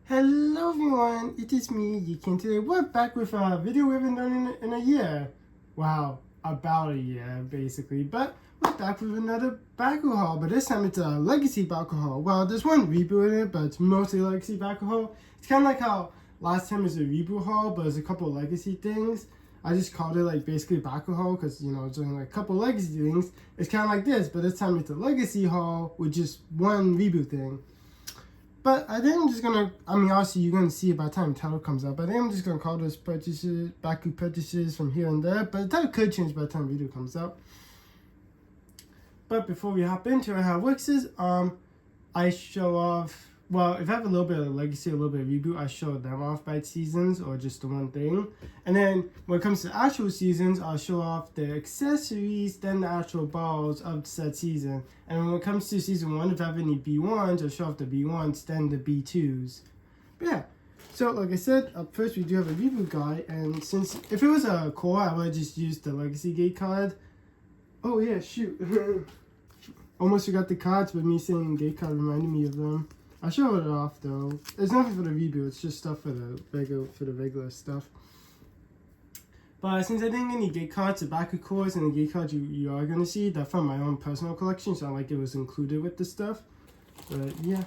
Hello everyone, it is me, Yikin. Today we're back with a video we haven't done in a year. Wow, about a year basically. But we're back with another Baku-Haul, but this time it's a Legacy Baku-Haul. Well, there's one reboot in it, but it's mostly Legacy Baku-Haul. It's kind of like how last time was a reboot haul, but there's a couple of Legacy things. I just called it like basically Baku-Haul because, you know, it's only like a couple of Legacy things. It's kind of like this, but this time it's a Legacy haul with just one reboot thing. But I think I'm just gonna, obviously you're gonna see it by the time the title comes out, but I think I'm just gonna call this purchases, Baku purchases from here and there, but the title could change by the time the video comes out. But before we hop into it, how it works is, I show off, well, if I have a little bit of Legacy, a little bit of Reboot, I show them off by seasons, or just the one thing. And then, when it comes to actual seasons, I'll show off the accessories, then the actual balls of said season. And when it comes to season 1, if I have any B1s, I'll show off the B1s, then the B2s. But yeah, so like I said, up first we do have a Reboot guide, and since, if it was a core, I would have just used the Legacy Gate card. Oh yeah, shoot. Almost forgot the cards, but me saying gate card reminded me of them. I'll show it off though. It's nothing for the reboot, it's just stuff for the regular stuff. But since I didn't get any gate cards, the Baku cores and the gate cards you are gonna see, they're from my own personal collection, so not like it was included with the stuff. But yeah.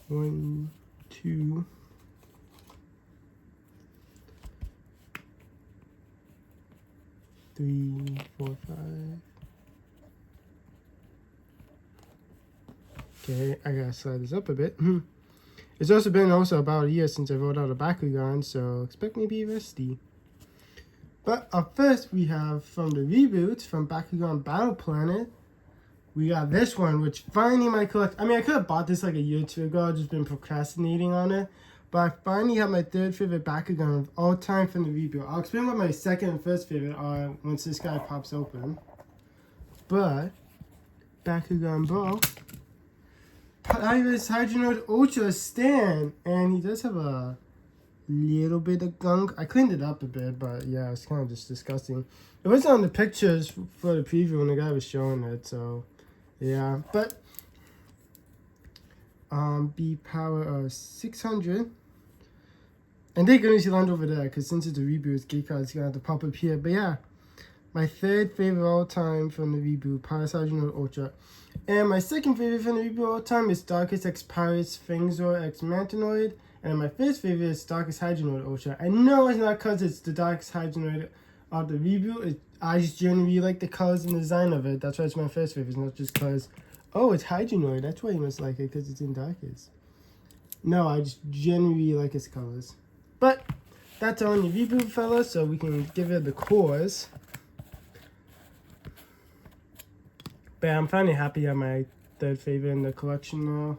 One, two. Three, four, five. Okay, I gotta slide this up a bit. It's also been about a year since I rolled out a Bakugan, so expect me to be rusty. But up first, we have from the reboot, from Bakugan Battle Planet, we got this one, which finally my collection. I could have bought this like a year or two ago, I've just been procrastinating on it. But I finally have my third favorite Bakugan of all time from the reboot. I'll explain what my second and first favorite are once this guy pops open. But, Bakugan Ball. Pyrus Hydronoid Ultra Stand, and he does have a little bit of gunk. I cleaned it up a bit, but yeah, it's kind of just disgusting. It was on the pictures for the preview when the guy was showing it, so yeah. But B power of 600, and they're going to land over there because since it's a reboot, gate card's gonna have to pop up here. But yeah, my third favorite all time from the reboot, Pyrus Hydronoid Ultra. And my second favorite from the reboot all time is Darkest X Pyrus Fangzor X Mantanoid. And my first favorite is Darkest Hydronoid Ultra. I know it's not because it's the Darkest Hydronoid of the reboot. I just generally like the colors and design of it. That's why it's my first favorite. It's not just because, oh, it's Hydronoid. That's why you must like it, because it's in Darkest. No, I just genuinely like its colors. But that's on the reboot, fellas, so we can give it the cores. But I'm finally happy at my third favorite in the collection now.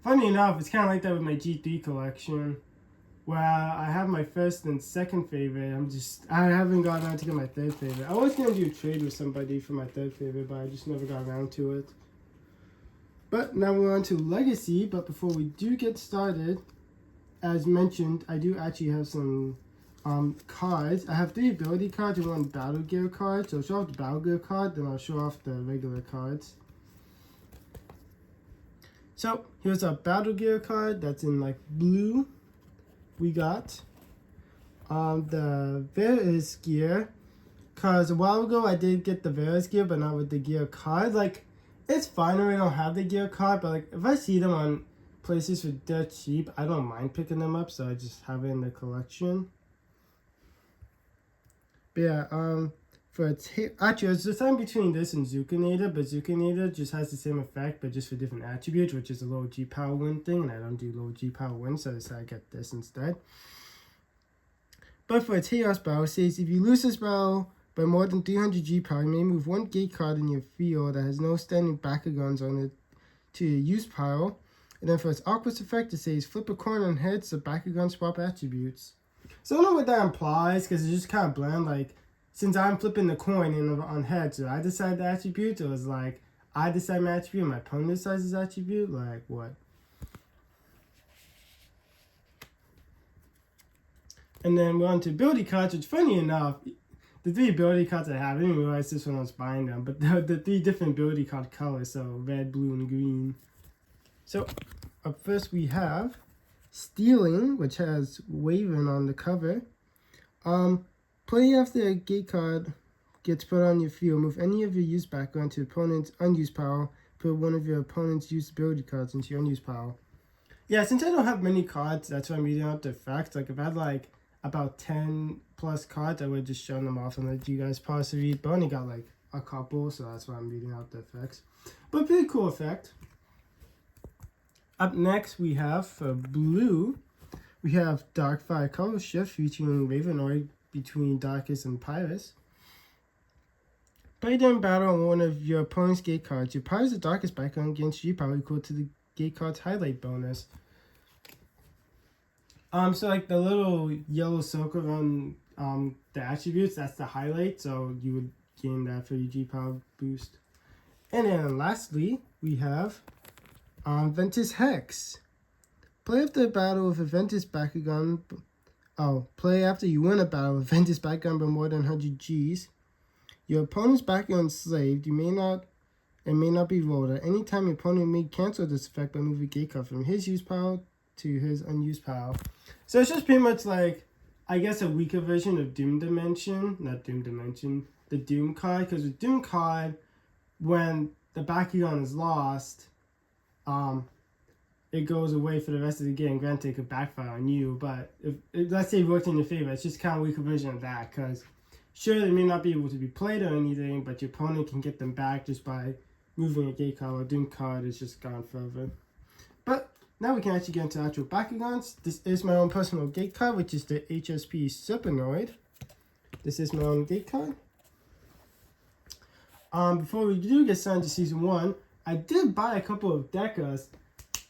Funny enough, it's kind of like that with my G3 collection, where I have my first and second favorite. I haven't gotten around to get my third favorite. I was going to do a trade with somebody for my third favorite, but I just never got around to it. But now we're on to Legacy, but before we do get started, as mentioned, I do actually have some cards. I have 3 ability cards and 1 battle gear card. So I'll show off the battle gear card, then I'll show off the regular cards. So here's our battle gear card that's in like blue. We got the Varus gear, cause a while ago I did get the Varus gear, but not with the gear card. Like, it's fine when I don't have the gear card, but like if I see them on places for dirt cheap, I don't mind picking them up, so I just have it in the collection. But yeah, actually, it's the time between this and Zucchinator, but Zucchinator just has the same effect, but just for different attributes, which is a low G power win thing, and I don't do low G power win, so I decided to get this instead. But for a Chaos Battle, it says if you lose this battle by more than 300 G power, you may move 1 gate card in your field that has no standing Bakugans on it to your use pile. And then for its Aqua's effect, it says flip a coin on heads so Bakugan swap attributes. So I don't know what that implies, because it's just kind of bland. Like, since I'm flipping the coin and on heads, do I decide the attribute? Or is like, I decide my attribute and my opponent decides his attribute? Like, what? And then we're on to ability cards, which funny enough, the 3 ability cards I have, I didn't realize this when I was buying them, but the 3 different ability card colors, so red, blue, and green. So up first we have Stealing, which has Waven on the cover. Play after a gate card gets put on your field, move any of your used background to opponent's unused pile. Put one of your opponent's used ability cards into your unused pile. Yeah, since I don't have many cards, that's why I'm reading out the effects. Like, if I had like about 10 plus cards, I would just show them off and let you guys pause to read. But I only got like a couple, so that's why I'm reading out the effects. But pretty cool effect. Up next, we have for blue, we have Darkfire Color Shift featuring Ravenoid between Darkest and Pyrus. Play during battle on one of your opponent's gate cards. Your Pyrus the Darkest background gains G power equal to the gate card's highlight bonus. So like the little yellow circle on the attributes, that's the highlight, so you would gain that for your G power boost. And then lastly, we have Ventus Hex. Play after a battle with a Ventus Bakugan. Play after you win a battle with Ventus Bakugan by more than 100 Gs. Your opponent's Bakugan enslaved. It may not be rolled. At any time, your opponent may cancel this effect by moving a gate card from his used pile to his unused pile. So it's just pretty much like, I guess, a weaker version of Doom Dimension. Not Doom Dimension, the Doom card. Because with Doom card, when the Bakugan is lost, it goes away for the rest of the game. Granted, it could backfire on you, but if let's say it worked in your favor, it's just kind of a weaker version of that. Because sure, they may not be able to be played or anything, but your opponent can get them back just by moving a gate card. Or Doom card is just gone forever. But now we can actually get into actual Bakugans. This is my own personal gate card, which is the HSP Supernoid. This is my own gate card. Before we do get signed to Season 1, I did buy a couple of Dekas.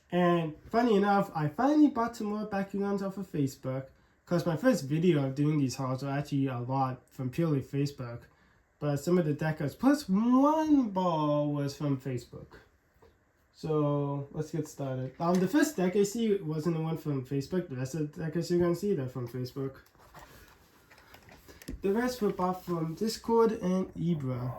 And funny enough, I finally bought some more Bakugans off of Facebook. Because my first video of doing these hauls were actually a lot from purely Facebook. But some of the Dekas, plus one ball, was from Facebook. So let's get started. The first deck I see wasn't the one from Facebook. The rest of the decks you're going to see, they're from Facebook. The rest were bought from Discord and Ibra.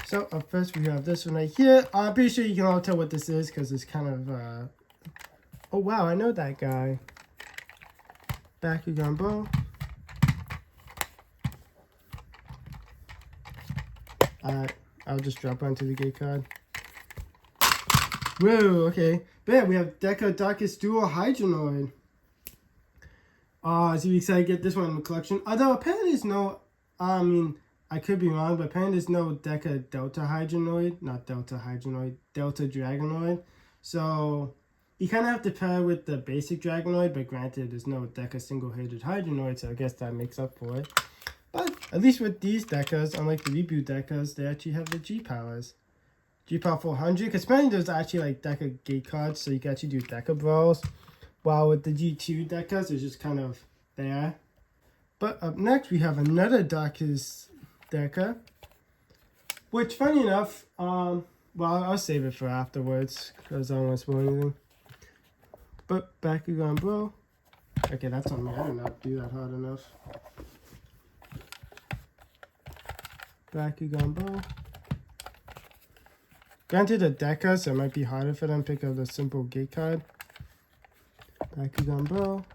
So up first we have this one right here. I'm pretty sure you can all tell what this is because it's kind of oh wow, I know that guy. Bakugan Ball. I'll just drop onto the gate card. Whoa, okay. But yeah, we have Deca Darkest Dual Hydronoid. So excited to get this one in the collection. Although apparently there's no, I could be wrong, but apparently there's no Deca Delta Hydronoid. Not Delta Hydronoid, Delta Dragonoid. So you kind of have to pair with the basic Dragonoid, but granted there's no Deca single-headed Hydronoid, so I guess that makes up for it. But at least with these Decas, unlike the reboot Decas, they actually have the G powers. G power 400, because apparently there's actually like Deca gate cards, so you can actually do Deca brawls. While with the G2 Decas, it's just kind of there. But up next, we have another Darkest Deca. Which, funny enough, well, I'll save it for afterwards, because I don't want to spoil anything. But Bakugan Bro. Okay, that's on me. I did not do that hard enough. Bakugan Ball. Granted, the Deca, so it might be harder for them to pick up the simple gate card. Bakugan Ball.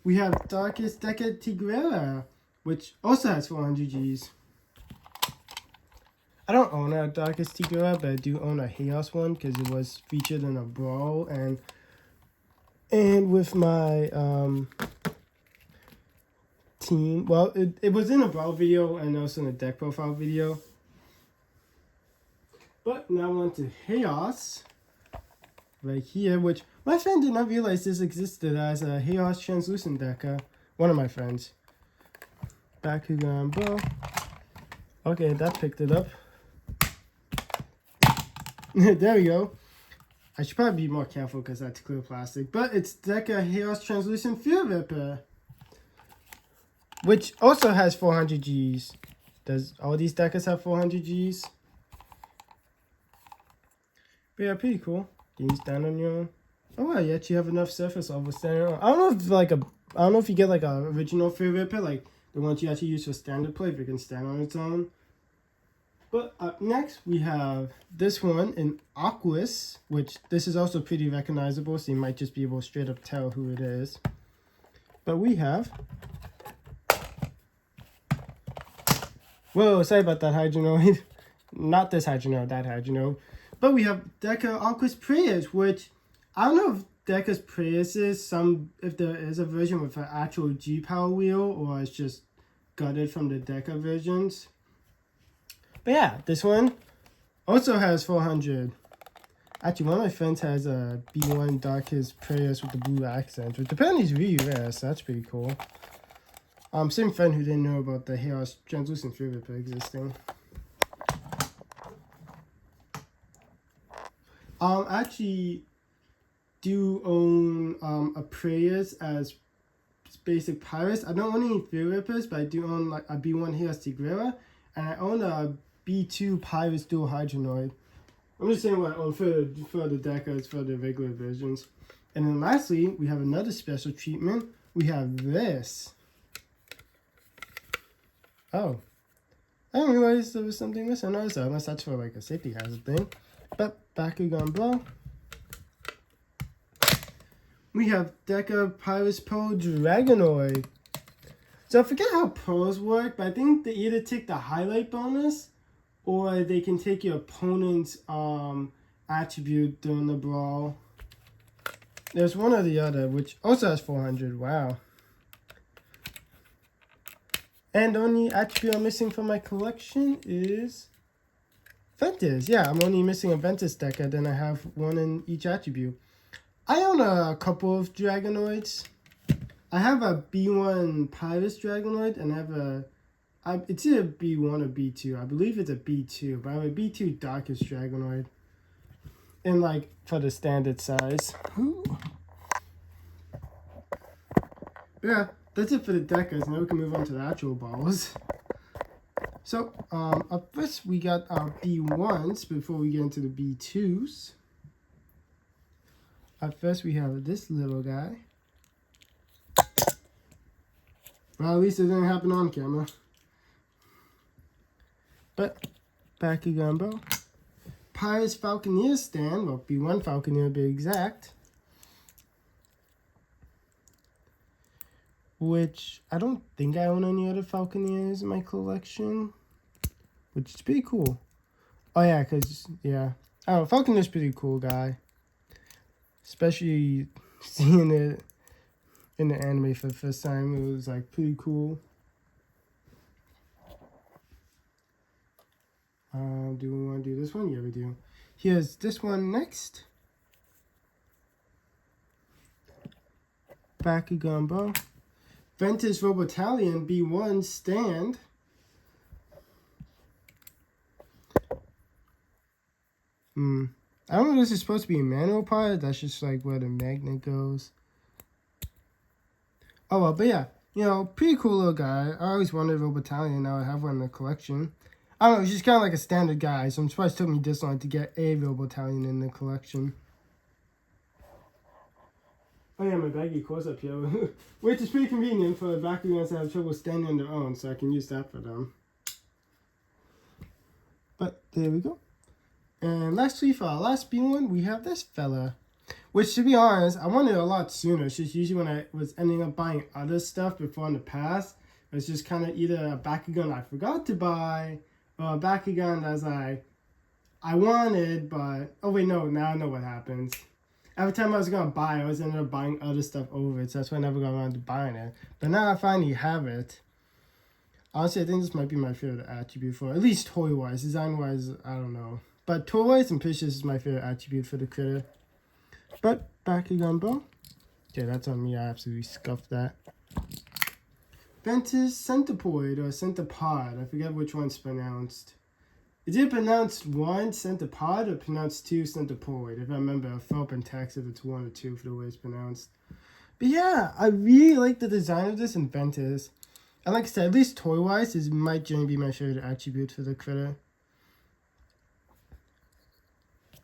We have Darkest Deca Tigrera, which also has 400 Gs. I don't own a Darkest Tigrera, but I do own a Chaos one because it was featured in a brawl and with my team. Well, it was in a brawl video and also in a deck profile video. But now on to Chaos right here, which my friend did not realize this existed as a Chaos Translucent Deca. One of my friends. Bakugan Ball. Okay, that picked it up. There we go. I should probably be more careful because that's clear plastic. But it's Deca Chaos Translucent Fear Ripper, which also has 400 Gs. Does all these Decas have 400 Gs? But yeah, pretty cool. Games down on your own. Oh wow, you actually have enough surface level standing on. I don't know if I don't know if you get like a original favorite pet, like the ones you actually use for standard play, if it can stand on its own. But up next we have this one in Aquas, which this is also pretty recognizable, so you might just be able to straight up tell who it is. But we have, whoa, sorry about that Hydronoid. Not this Hydronoid, that Hydronoid. But we have Deca Aquas Prius, which I don't know if Deca's Prius is if there is a version with an actual G-Power wheel, or it's just gutted from the Deca versions. But yeah, this one also has 400. Actually, one of my friends has a B1 Darkest Prius with the blue accents, which apparently is really rare, so that's pretty cool. Same friend who didn't know about the Chaos Translucent favorite pet existing. Actually do own a Prius as basic Pirates. I don't own any Philippus, but I do own like a B1 Chaos Tigrera, and I own a B2 Pirates Dual Hydronoid. I'm just saying what I own for the Decas, for the regular versions. And then lastly, we have another special treatment. We have this. Oh, I didn't realize there was something missing. I noticed that, unless that's for like a safety hazard thing. But Bakugan Blow. We have Deca Pirates Pro Dragonoid. So I forget how pros work, but I think they either take the highlight bonus or they can take your opponent's attribute during the brawl. There's one or the other, which also has 400. Wow. And the only attribute I'm missing from my collection is Ventus. Yeah, I'm only missing a Ventus Deca, then I have one in each attribute. I own a couple of Dragonoids. I have a B1 Pirates Dragonoid, and I have it's either B1 or B2. I believe it's a B2, but I have a B2 Darkest Dragonoid. And like for the standard size. Yeah, that's it for the Decas. Now we can move on to the actual balls. So, up first we got our B1s before we get into the B2s. Up first we have this little guy. Well, at least it didn't happen on camera. But, Bakugan Bow. Pirates Falconeer stand, well, B1 Falconeer to be exact. Which, I don't think I own any other Falconeers in my collection. Which is pretty cool. Oh yeah, because, yeah. I don't know, Falconeer's pretty cool guy. Especially seeing it in the anime for the first time, it was like pretty cool. Do we want to do this one? Yeah, we do. Here's this one next. Bakugan Bow. Ventus Robotalion B1 stand. I don't know if this is supposed to be a manual part. That's just like where the magnet goes. Oh well, but yeah, you know, pretty cool little guy. I always wanted Robotalion. Now I have one in the collection. I don't know, he's just kind of like a standard guy, so I'm surprised it took me this long to get a Robotalion in the collection. Oh yeah, my baggy close-up here, which is pretty convenient for Bakugans that have trouble standing on their own, so I can use that for them. But there we go. And lastly, for our last B1, we have this fella. Which, to be honest, I wanted a lot sooner. It's just usually when I was ending up buying other stuff before in the past, it was just kind of either a Bakugan I forgot to buy, or a Bakugan that's like, I wanted, but, oh wait, no, now I know what happens. Every time I was going to buy, I was ended up buying other stuff over it, so that's why I never got around to buying it. But now I finally have it. Honestly, I think this might be my favorite attribute for, at least toy-wise. Design-wise, I don't know. But toy-wise, I'm pretty sure this is my favorite attribute for the critter. But, Bakugan Bow. Okay, that's on me. I absolutely scuffed that. Ventus Centipoid, or Centipod. I forget which one's pronounced. Is it pronounced 1 Centipod or pronounced 2 Centipoid? If I remember, I'll fill up in text if it's 1 or 2 for the way it's pronounced. But yeah, I really like the design of this in Ventus. And like I said, at least toy-wise, this might generally be my favorite attribute for the critter.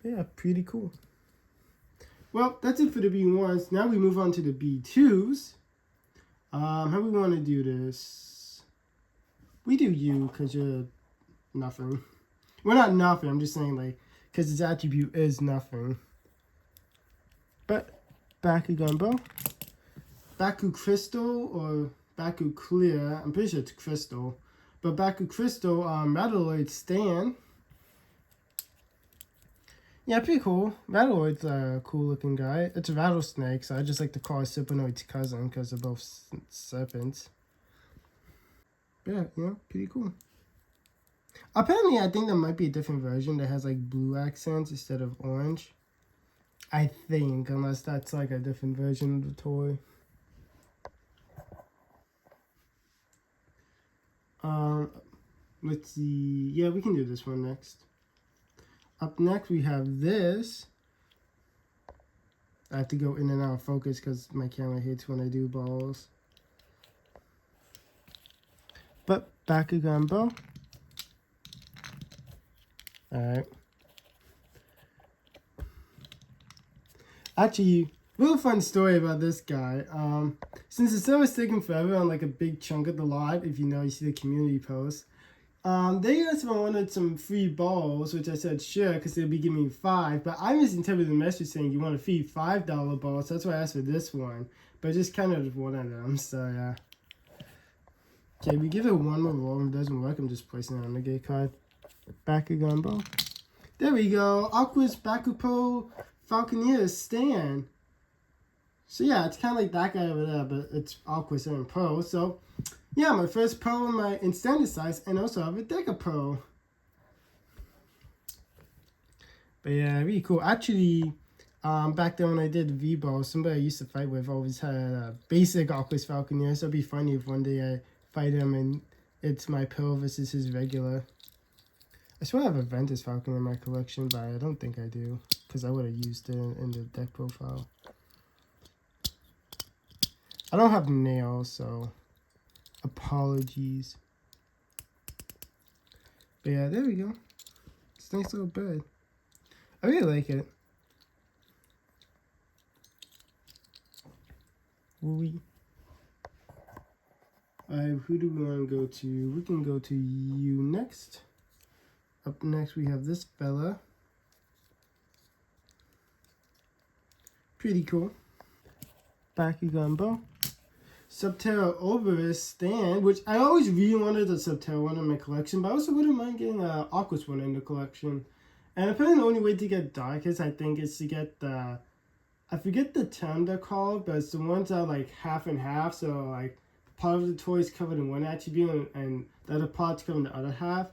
Yeah, pretty cool. well, that's it for the B1s. Now we move on to the B2s. How we want to do this? We do you because you're nothing. Well, not nothing. I'm just saying, like, because its attribute is nothing. But Bakugan Bow, Baku Crystal or Baku Clear. I'm pretty sure it's Crystal. But Baku Crystal, Metalloid Stand. Yeah, pretty cool. Rattleoid's a cool looking guy. It's a rattlesnake, so I just like to call it Serpenoid's cousin because they're both serpents. Yeah, pretty cool. Apparently, I think there might be a different version that has like blue accents instead of orange. I think, unless that's like a different version of the toy. Let's see. Yeah, we can do this one next. Up next, we have this. I have to go in and out of focus because my camera hates when I do balls. But Bakugan Bow. Alright. Actually, real fun story about this guy. Since the server's taking forever on like a big chunk of the lot, if you see the community post, they asked if I wanted some free balls, which I said sure, because they'll be giving me 5. But I misinterpreted the message saying you want a free $5 ball, so that's why I asked for this one. But just kind of one of them, so yeah. Okay, we give it one more roll. If it doesn't work, I'm just placing it on the gate card. Bakugan Ball. There we go. Aqua's Baku-Haul Falconeer Stand. So yeah, it's kind of like that guy over there, but it's Aqua's and Pro. So yeah, my first Pro in standard size, and also I have a Deca Pro. But yeah, really cool. Actually, back then when I did V-Ball, somebody I used to fight with always had a basic Aqua's Falconeer, so it'd be funny if one day I fight him and it's my Pro versus his regular. I swear I have a Ventus Falcon in my collection, but I don't think I do, because I would have used it in the deck profile. I don't have nails, so apologies. But yeah, there we go. It's a nice little bed. I really like it. Who do we want to go to? We can go to you next. Up next, we have this fella. Pretty cool. Bakugan Bow. Subterra Oberus Stand, which I always really wanted a Subterra one in my collection, but I also wouldn't mind getting an Aquos one in the collection. And apparently the only way to get Darkest, I think, is to get the... I forget the term they're called, but it's the ones that are like half and half, so like part of the toy is covered in one attribute and the other part's covered in the other half.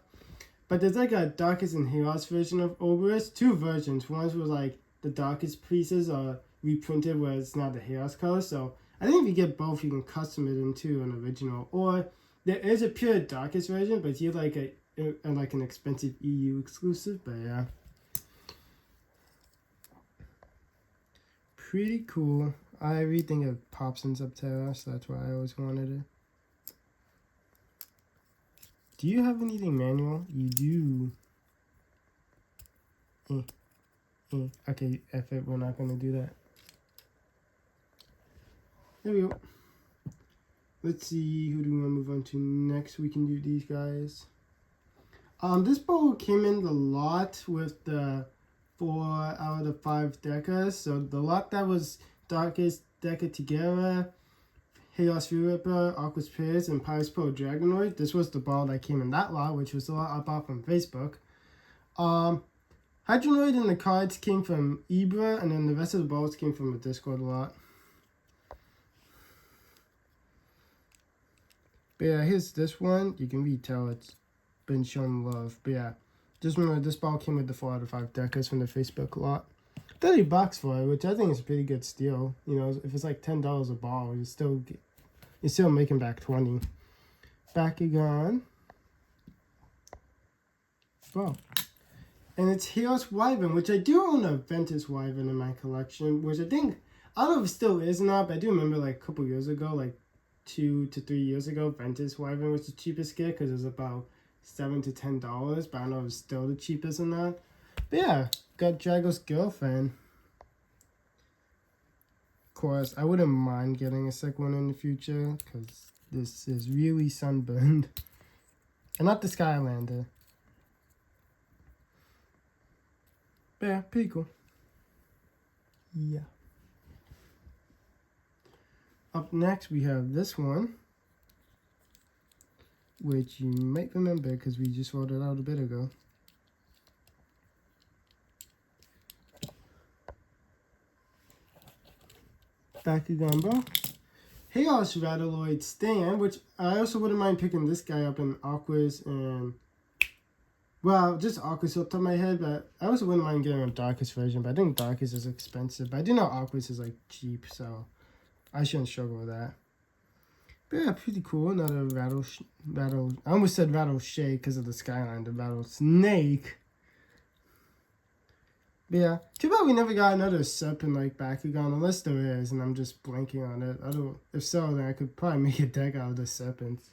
But there's like a Darkest and Chaos version of Oberus. 2 versions. One was like the Darkest pieces are reprinted where it's not the Chaos color. So I think if you get both, you can custom it into an original. Or there is a pure Darkest version, but you like an expensive EU exclusive. But yeah, pretty cool. I really think it pops in Subterra, so that's why I always wanted it. Do you have anything manual? You do. Okay, F it, we're not going to do that. There we go. Let's see, who do we want to move on to next? We can do these guys. This bowl came in the lot with the 4 out of the 5 Decas. So the lot that was Darkest Deca Tigera, Chaos Ripper, Aquos Pierce, and Pirates Pro Dragonoid. This was the ball that came in that lot, which was the lot I bought from Facebook. Hydronoid and the cards came from Ibra, and then the rest of the balls came from a Discord lot. But yeah, here's this one. You can really tell it's been shown love. But yeah, just remember this ball came with the 4 out of 5 Decas from the Facebook lot. $30 for it, which I think is a pretty good steal. You know, if it's like $10 a ball, you're still making back 20. Bakugan. Wow. And it's Chaos Wyvern, which I do own a Ventus Wyvern in my collection, which I don't know if it still is or not, but I do remember like a couple years ago, like 2 to 3 years ago, Ventus Wyvern was the cheapest kit because it was about $7 to $10, but I don't know if it's still the cheapest or not. But yeah, got Drago's Girlfriend. Of course, I wouldn't mind getting a second one in the future because this is really sunburned. And not the Skylander. But yeah, pretty cool. Yeah. Up next, we have this one, which you might remember because we just rolled it out a bit ago. Bakugan Bro. Chaos Rattleoid Stan, which I also wouldn't mind picking this guy up in Aquas and, well, just Aquas off the top of my head, but I also wouldn't mind getting a Darkest version, but I think Darkest is expensive. But I do know Aquas is like cheap, so I shouldn't struggle with that. But yeah, pretty cool. Another I almost said Rattle Shake because of the Skyline, the Rattle Snake. But yeah, too bad we never got another Serpent like Bakugan, unless there is, and I'm just blanking on it. If so, then I could probably make a deck out of the Serpents.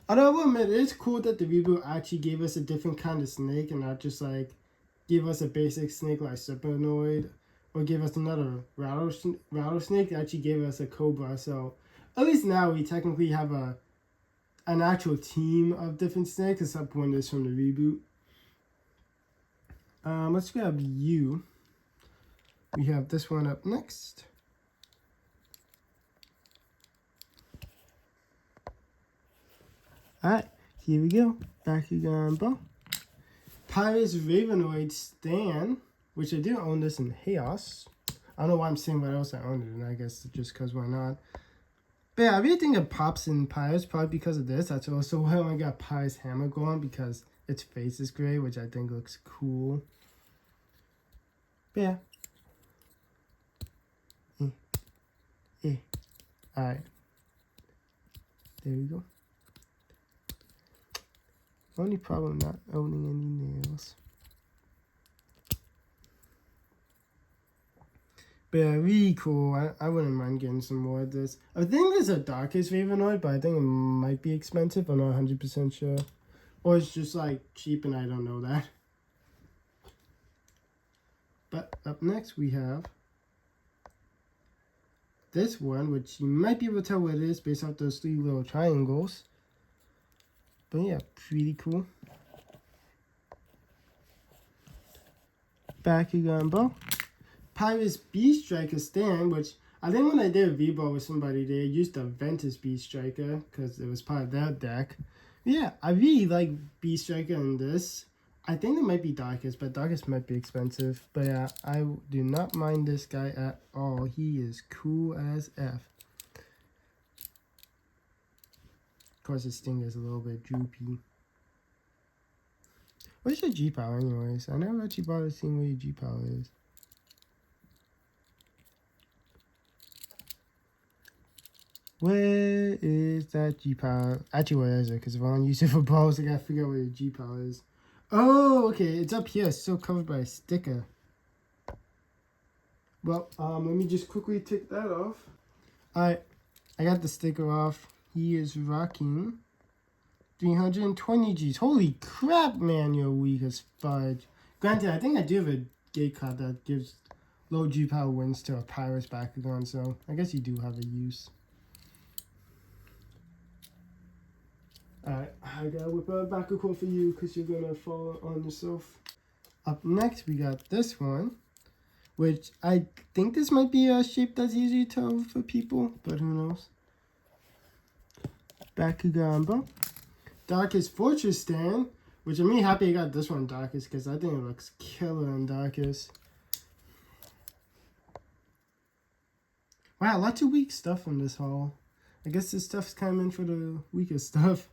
Although I will admit, it is cool that the reboot actually gave us a different kind of snake and not just like give us a basic snake like Serpenoid or give us another rattlesnake. They actually gave us a Cobra. So at least now we technically have an actual team of different snakes except one is from the reboot. Let's grab you. We have this one up next. Alright, here we go. Bakugan Bro. Pirates Ravenoid Stan, which I do own this in Chaos. I don't know why I'm saying what else I own it, and I guess just because why not. But yeah, I really think it pops in Pirates, probably because of this. That's also why I got Pirates Hammer going, because its face is gray, which I think looks cool. But yeah. Alright. There we go. Only problem, not owning any nails. But yeah, really cool. I wouldn't mind getting some more of this. I think there's a Darkest Ravenoid, but I think it might be expensive. I'm not 100% sure. Or it's just like cheap and I don't know that. But up next we have this one, which you might be able to tell what it is based off those three little triangles. But yeah, pretty cool. Bakugan Bro. Pirates Beast Striker Stand, which I think when I did a V-Ball with somebody, they used the Ventus Beast Striker because it was part of their deck. But yeah, I really like Beast Striker in this. I think it might be Darkest, but Darkest might be expensive. But yeah, I do not mind this guy at all. He is cool as F. Of course, his sting is a little bit droopy. Where's your G-Power anyways? I never actually bothered seeing where your G-Power is. Where is that G-Power? Actually, where is it? Because if I want to use it for balls, I gotta figure out where your G-Power is. Oh, okay. It's up here. It's still covered by a sticker. Well, let me just quickly take that off. Alright, I got the sticker off. He is rocking 320 Gs. Holy crap, man, you're weak as fudge. Granted, I think I do have a gate card that gives low G-Power wins to a Pirates Bakugan, so I guess you do have a use. Alright, I gotta whip out a Baku-Haul for you because you're gonna fall on yourself. Up next, we got this one, which I think this might be a shape that's easy to tell for people, but who knows. Bakugan Bro. Darkest Fortress Stand, which I'm really happy I got this one Darkest because I think it looks killer in Darkest. Wow, lots of weak stuff in this haul. I guess this stuff's kind of meant for the weaker stuff.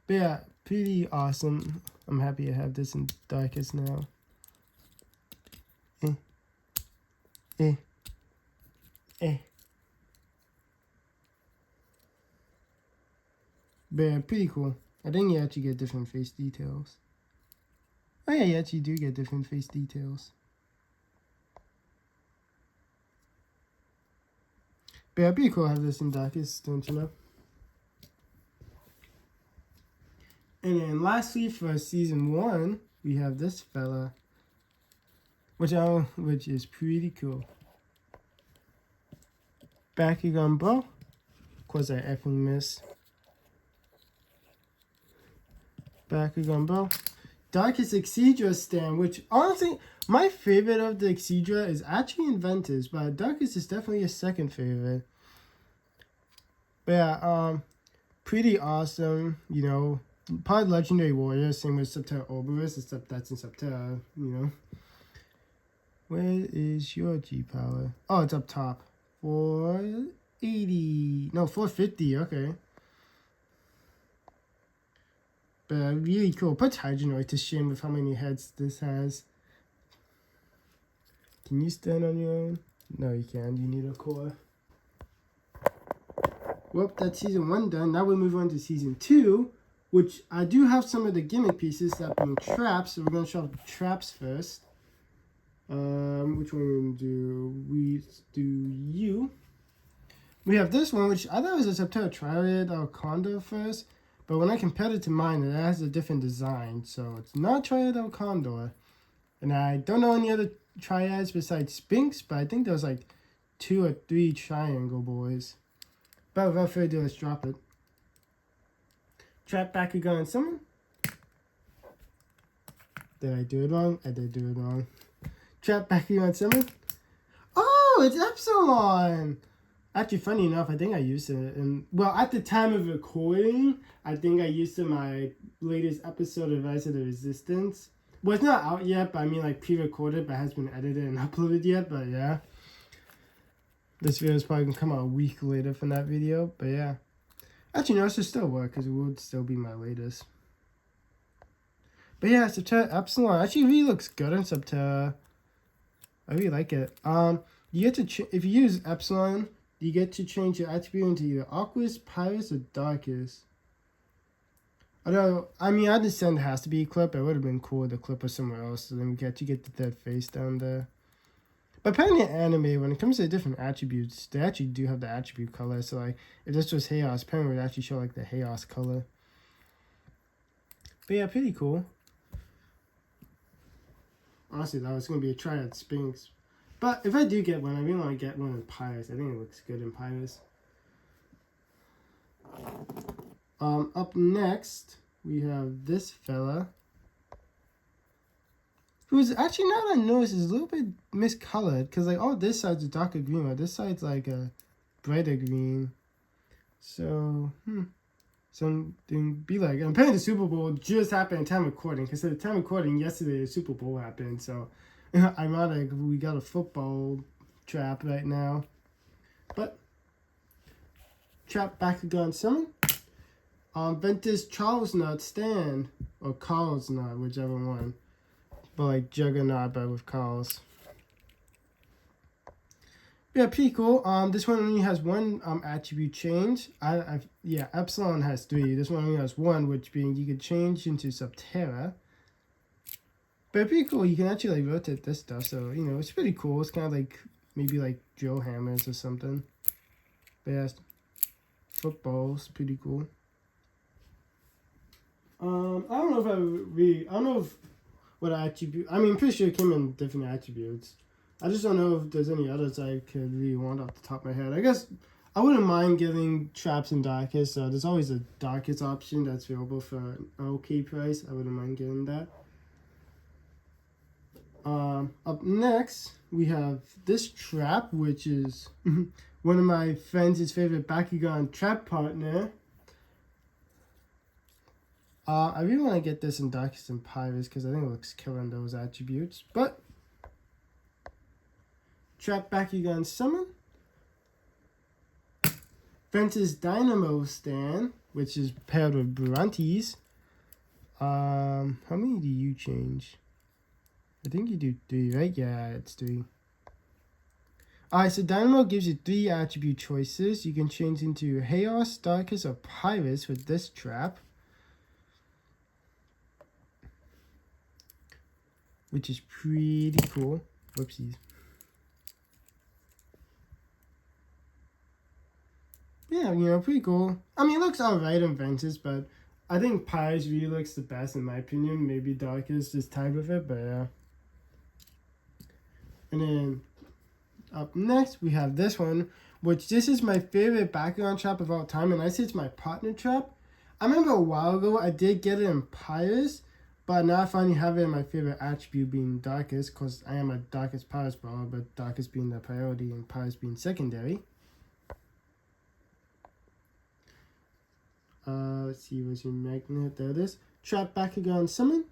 But yeah, pretty awesome. I'm happy I have this in Darkest now. But yeah, pretty cool. I think you actually get different face details. Oh yeah, you actually do get different face details. But yeah, pretty cool to have this in Darkest, don't you know? And then lastly, for season 1, we have this fella, which is pretty cool. Bakugan bow. Of course, I effing missed. Bakugan bow. Darkest Exedra stand, which honestly, my favorite of the Exedra is actually Inventors, but Darkest is definitely a second favorite. But yeah, pretty awesome, you know. Part Legendary Warrior, same with Subterra Oberus, except that's in Subterra, you know. Where is your G power? Oh, it's up top. 480. No, 450, okay. But really cool. Put Hydronoid to shame with how many heads this has. Can you stand on your own? No, you can't. You need a core. Well, that's season 1 done. Now we move on to season 2, which I do have some of the gimmick pieces that being traps. So we're going to show off the traps first. Which one we're going to do? We do you. We have this one, which I thought was a Subterra Triad or Condor first. But when I compared it to mine, it has a different design. So it's not Triad or Condor. And I don't know any other Triads besides Sphinx, but I think there's like 2 or 3 Triangle boys. But without further ado, let's drop it. Trap Bakugan Summon. Did I do it wrong? I did do it wrong. Trap Bakugan Summon. Oh, it's Epsilon! Actually, funny enough, I think I used it in, well, at the time of recording, I think I used it in my latest episode of Rise of the Resistance. Well, it's not out yet, but I mean like pre-recorded, but hasn't been edited and uploaded yet, but yeah. This video is probably going to come out a week later from that video, but yeah. Actually, no, it should still work, because it would still be my latest. But yeah, Subterra Epsilon actually really looks good in Subterra. I really like it. You get to, if you use Epsilon, you get to change your attribute into either Aqueous, Pyrus, or Darkest. Although, I mean, I understand it has to be a clip. It would have been cool to clip or somewhere else. So then you get the third face down there. But apparently in anime, when it comes to the different attributes, they actually do have the attribute color. So like, if this was Chaos, apparently it would actually show like the Chaos color. But yeah, pretty cool. Honestly, that was going to be a Triad Sphinx. But if I do get one, I really want to get one in Pyrus. I think it looks good in Pyrus. Up next, we have this fella. Who's actually, now that I notice, is a little bit miscolored. Because, like, this side's a darker green, but this side's, like, a brighter green. So, something be like. And apparently the Super Bowl just happened at time of recording. Because at the time of recording, yesterday, the Super Bowl happened. So, ironic, we got a football trap right now. But, trap Bakugan Summon. Ventus Charles Nut stand. Or Carl's Nut, whichever one. But like Juggernaut, but with Carl's. Yeah, pretty cool. This one only has one attribute change. Yeah, Epsilon has 3. This one only has 1, which being you could change into Subterra. But pretty cool. You can actually like rotate this stuff, so you know it's pretty cool. It's kind of like maybe like drill hammers or something. But yeah, footballs, pretty cool. I don't know if I don't know if what attribute. I mean, I'm pretty sure it came in different attributes. I just don't know if there's any others I could really want off the top of my head. I guess I wouldn't mind getting traps and darkest. So there's always a darkest option that's available for an okay price. I wouldn't mind getting that. Up next, we have this trap, which is one of my friends' favorite Bakugan trap partner. I really want to get this in Darkest and Pyrus because I think it looks killer in those attributes. But, Trap Bakugan Summon. Ventus Dynamo stand, which is paired with Brontes. How many do you change? I think you do 3, right? Yeah, it's 3. Alright, so Dynamo gives you 3 attribute choices. You can change into Chaos, Darkest, or Pyrus with this trap. Which is pretty cool. Whoopsies. Yeah, you know, pretty cool. I mean, it looks alright in Ventus, but I think Pyrus really looks the best in my opinion. Maybe Darkest is tied with it, but yeah. And then up next, we have this one, which this is my favorite Bakugan trap of all time, and I say it's my partner trap. I remember a while ago I did get it in Pyrus, but now I finally have it in my favorite attribute being Darkest, because I am a Darkest Pyrus brawler, but Darkest being the priority and Pyrus being secondary. Let's see, where's your magnet? There it is. Trap Bakugan Summon.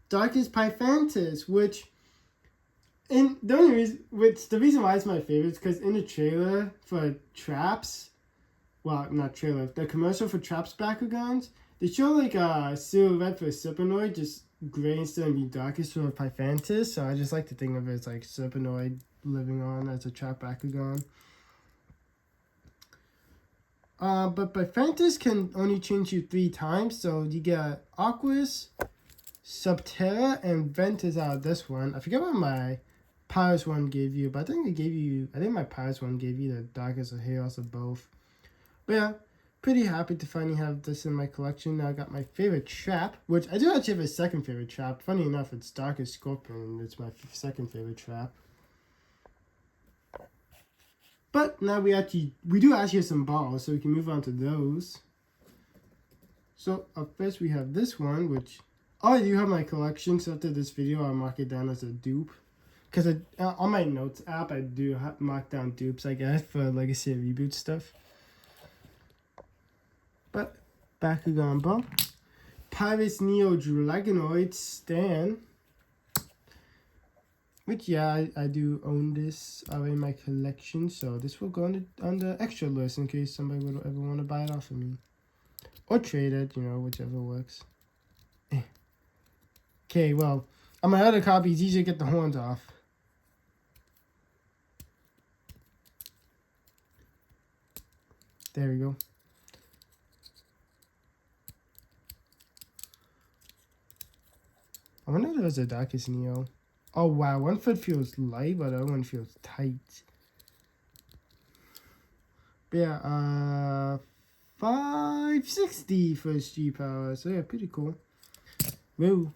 Darkest Pythantus, which the reason why it's my favorite is because in the trailer for Traps, well, not trailer, the commercial for Traps Bakugans, they show like a silhouette for a Serpenoid, just gray instead of being darkest for a Pythantus, so I just like to think of it as like Serpenoid living on as a Trap Bakugan. But Pythantus can only change you 3 times, so you get Aquas, Subterra, and Ventus out of this one. I forget what my Pyrus one gave you, but I think my Pyrus one gave you the Darkest or Chaos of both. But yeah, pretty happy to finally have this in my collection. Now I got my favorite trap, which I do actually have a second favorite trap. Funny enough, it's Darkest Scorpion, it's my second favorite trap. But now we do actually have some balls, so we can move on to those. So up first we have this one, which I do have my collection, so after this video I'll mark it down as a dupe. Because on my notes app I do mark down dupes, I guess, for Legacy of Reboot stuff. But Bakugan Ball. Pyrus Neo Dragonoid Stan. Which, yeah, I do own this in my collection, so this will go on the extra list in case somebody would ever want to buy it off of me. Or trade it, you know, whichever works. Okay, well, on my other copy, it's easier to get the horns off. There we go. I wonder if there's a Darkest Neo. Oh wow, one foot feels light, but the other one feels tight. But yeah, 560 for his G power, so yeah, pretty cool. Woo.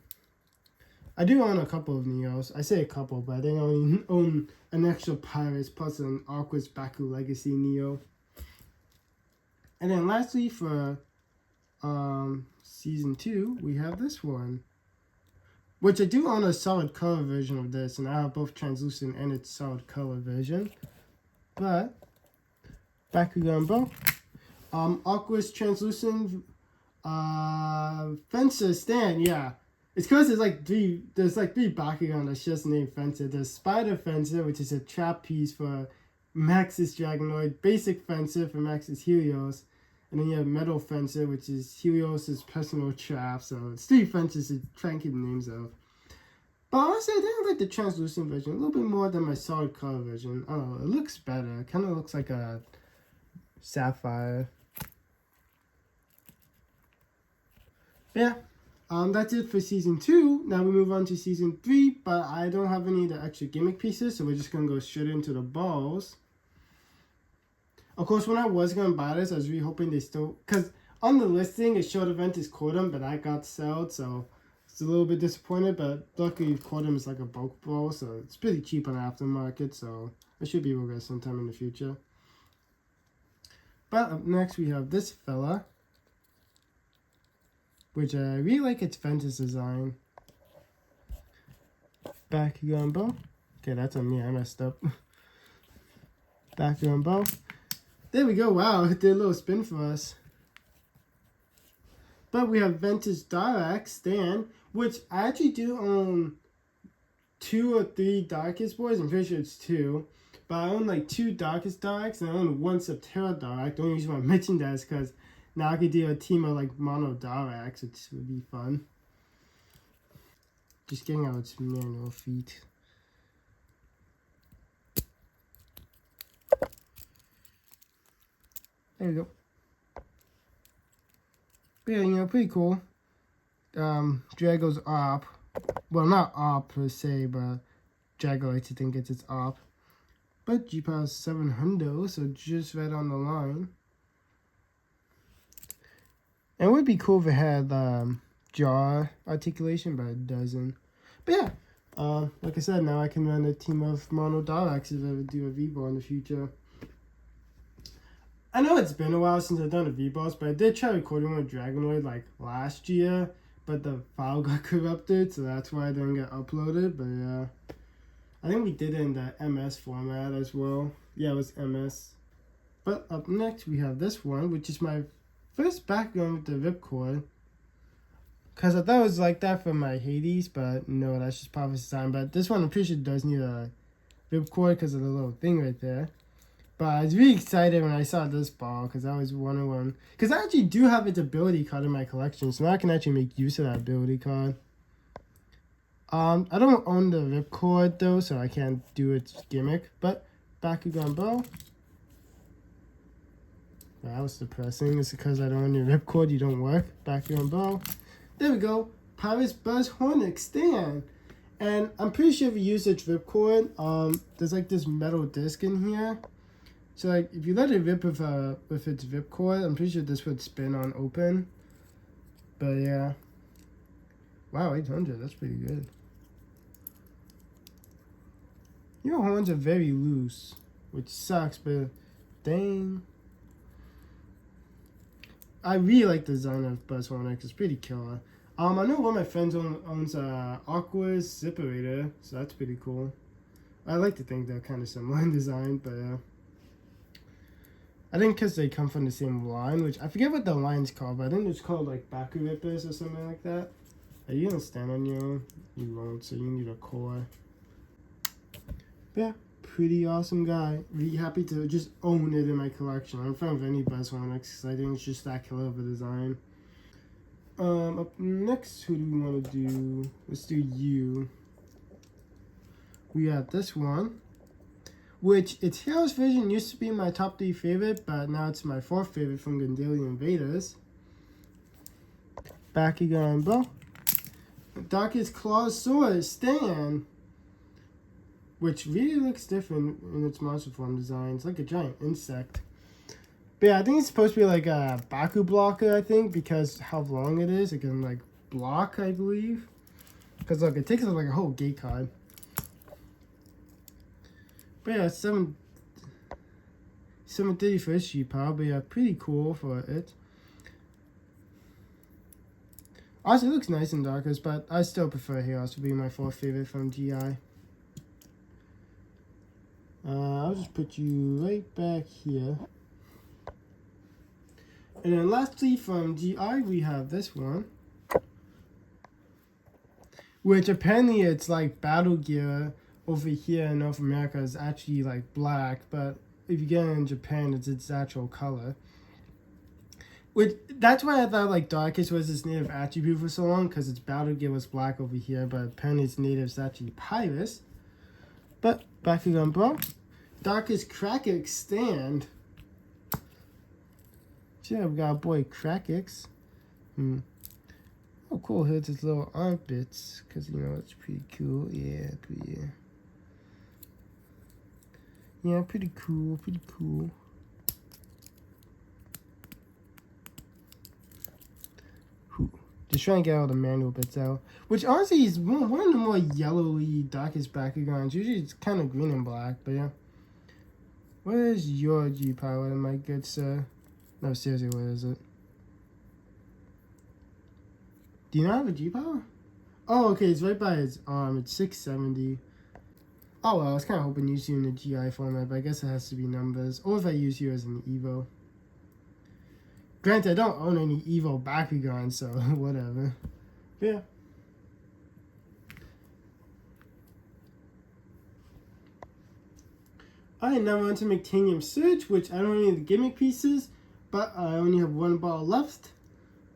I do own a couple of Neos. I say a couple, but I think I only own an extra Pyrus plus an Aqua's Baku Legacy Neo. And then lastly for Season 2, we have this one. Which I do own a solid color version of this, and I have both translucent and its solid color version. But Bakugan Bow. Aqua's translucent Fencer Stand, yeah. It's because there's like three Bakugan that's just named Fencer. There's Spider Fencer, which is a trap piece for Max's Dragonoid, Basic Fencer for Max's Helios, and then you have Metal Fencer, which is Helios' personal trap. So it's 3 fences to try and keep the names of. But honestly, I think I like the translucent version a little bit more than my solid color version. I don't know, it looks better. It kind of looks like a sapphire. Yeah, that's it for Season 2. Now we move on to Season 3, but I don't have any of the extra gimmick pieces, so we're just going to go straight into the balls. Of course, when I was going to buy this, I was really hoping they still... Because on the listing, it showed Aventus Cordum, but that got sold, so it's a little bit disappointed. But luckily, Cordum is like a bulk ball, so it's pretty cheap on the aftermarket, so I should be able to get sometime in the future. But up next, we have this fella, which I really like its Ventus design. Bakugan Bow. Okay, that's on me, I messed up. Bakugan Bow. There we go, wow, it did a little spin for us. But we have Ventus Dirac Stand, which I actually do own 2 or 3 Darkest boys. I'm pretty sure it's 2. But I own like 2 Darkest Diracs and I own 1 Subterra Dirac. The only reason why I mentioned that is because now I could do a team of like Mono Diracs, which would be fun. Just getting out its manual feet. There we go. But yeah, you know, pretty cool. Drago's op. Well, not op per se, but Drago likes to think it's its op. But G-Power 700, so just right on the line. And it would be cool if it had jaw articulation, but it doesn't. But yeah, like I said, now I can run a team of Mono Diracs if I ever do a V-Ball in the future. I know it's been a while since I've done a V-Boss, but I did try recording with Dragonoid like last year, but the file got corrupted, so that's why I didn't get uploaded. But yeah, I think we did it in the MS format as well. Yeah, it was MS. But up next we have this one, which is my first background with the ripcord. Because I thought it was like that for my Hades, but no, that's just Prophet's Design. But this one I'm pretty sure does need a ripcord because of the little thing right there. But I was really excited when I saw this ball because I was wondering. Because I actually do have its ability card in my collection, so now I can actually make use of that ability card. I don't own the ripcord though, so I can't do its gimmick. But Bakugan bow. That was depressing. It's because I don't own your ripcord, you don't work. Bakugan bow. There we go. Pirate's Buzz Hornet stand. And I'm pretty sure if you use its ripcord, there's like this metal disc in here. So like if you let it rip with its ripcord, I'm pretty sure this would spin on open. But yeah. Wow, 800, that's pretty good. Your horns are very loose, which sucks, but dang. I really like the design of Buzz Hornet, it's pretty killer. I know one of my friends owns Aqua's Zipperator, so that's pretty cool. I like to think they're kind of similar in design, but I think because they come from the same line, which I forget what the line's called, but I think it's called like Baku Rippers or something like that. Are you gonna stand on your own? You won't, so you need a core. Yeah, pretty awesome guy. Really happy to just own it in my collection. I'm a fan of any Buzz Hornet because I think it's just that killer of a design. Up next, who do we want to do? Let's do you. We got this one, which its Heroes version used to be my top 3 favorite, but now it's my 4th favorite from Gandalian Invaders. Bakugan bow. Darkest Claws Sword stand, which really looks different in its monster form design. It's like a giant insect. But yeah, I think it's supposed to be like a Baku blocker, I think, because how long it is. It can like block, I believe. Because look, it takes up like a whole gate card. But yeah, 730 for its G-Power, but yeah, pretty cool for it. Also, it looks nice in Darkest, but I still prefer Heroes to be my 4th favorite from GI. I'll just put you right back here. And then lastly from GI, we have this one. Which apparently it's like Battle Gear over here in North America is actually like black, but if you get it in Japan, it's its actual color. Which, that's why I thought like Darkest was its native attribute for so long, because its Battle Gear was black over here, but apparently its native is actually Pyrus. But Bakugan bow. Darkest Krakix stand. Yeah, we got our boy Krakix. Oh, cool. Here's his little armpits, because, you know, it's pretty cool. Yeah, yeah, pretty cool, pretty cool. Just trying to get all the manual bits out. Which, honestly, is one of the more yellowy, darkest Bakugans. Usually, it's kind of green and black, but yeah. What is your G-Power, my good sir? No, seriously, what is it? Do you not have a G-Power? Oh, okay, it's right by its arm. It's 670. Oh, well, I was kind of hoping you use you in the GI format, but I guess it has to be numbers. Or if I use you as an Evo. Granted, I don't own any Evo Bakugan, so whatever. But yeah. Alright, now we're on to Mectanium Surge, which I don't need the gimmick pieces, but I only have one ball left.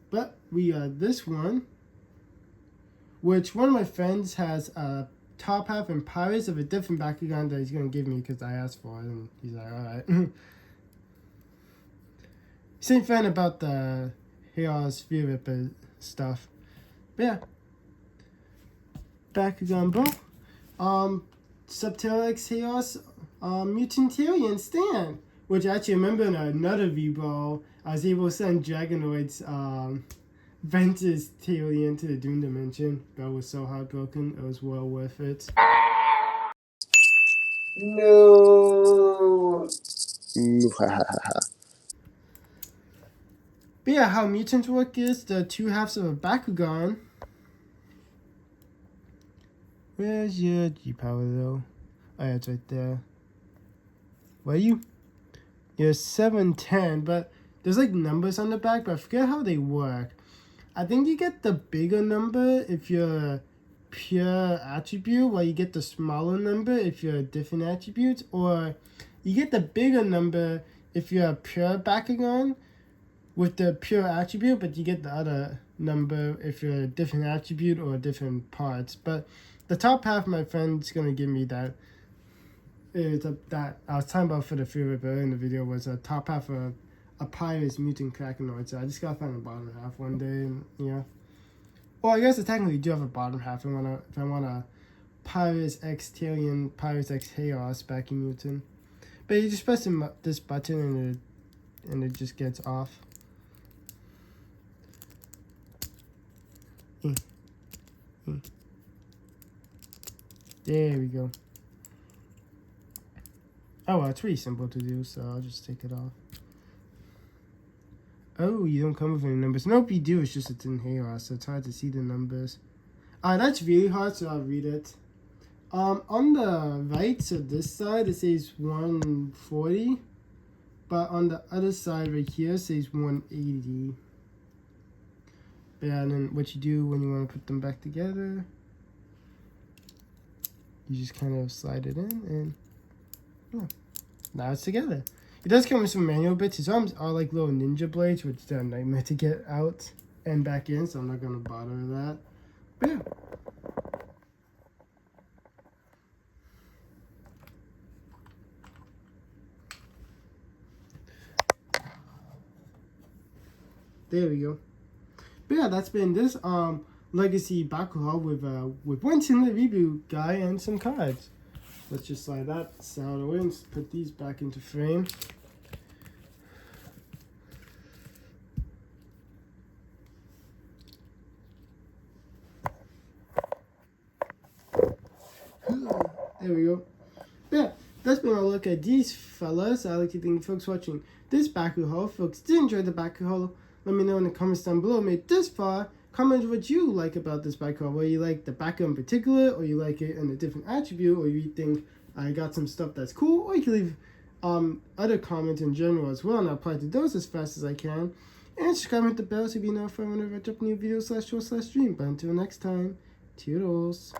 But we got this one, which one of my friends has a top half and Pirates of a different Bakugan that he's going to give me because I asked for it, and he's like, alright. Same fan about the Heroes Sphere Ripper stuff. But yeah. Bakugan bow. Subterrax Heroes Mutantarian stand, which I actually remember in another V-Ball, I was able to send Dragonoid's Ventus Talion to the Doom Dimension. That was so heartbroken. It was well worth it. No. But yeah, how mutants work is the 2 halves of a Bakugan. Where's your G-Power though? Oh yeah, it's right there. Where are you? You're 710, but there's like numbers on the back, but I forget how they work. I think you get the bigger number if you're a pure attribute, while you get the smaller number if you're a different attribute, or you get the bigger number if you're a pure Bakugan with the pure attribute, but you get the other number if you're a different attribute or different parts. But the top half, my friend's gonna give me that. That I was talking about for the favorite earlier in the video was a top half of a Pyrus mutant Krakenoid. So I just gotta find the bottom half one day, and yeah. Well, I guess I technically do have a bottom half. If I want a Pyrus X Talion, Pyrus X Chaos Backing mutant. But you just press this button and it just gets off. There we go. Oh, well, it's pretty simple to do, so I'll just take it off. Oh, you don't come with any numbers. Nope, you do. It's just it's in Chaos, so it's hard to see the numbers. That's really hard, so I'll read it. On the right, so this side, it says 140. But on the other side right here, it says 180. Yeah, and then what you do when you want to put them back together, you just kind of slide it in, and yeah, now it's together. It does come with some manual bits. His arms are like little ninja blades, which are a nightmare to get out and back in, so I'm not going to bother with that. But yeah. There we go. But yeah, that's been this Legacy Baku-Haul with one single reboot guy and some cards. Let's just slide that out away and put these back into frame. There we go. Yeah, that's been a look at these fellas. I'd like to thank folks watching this Baku-Haul. Folks did enjoy the Baku-Haul. Let me know in the comments down below. Made it this far. Comment what you like about this Baku-Haul. Whether you like the Baku in particular, or you like it in a different attribute, or you think I got some stuff that's cool, or you can leave other comments in general as well, and I'll apply to those as fast as I can. And subscribe and hit the bell so you be notified whenever I drop a new video /show/stream. But until next time, toodles.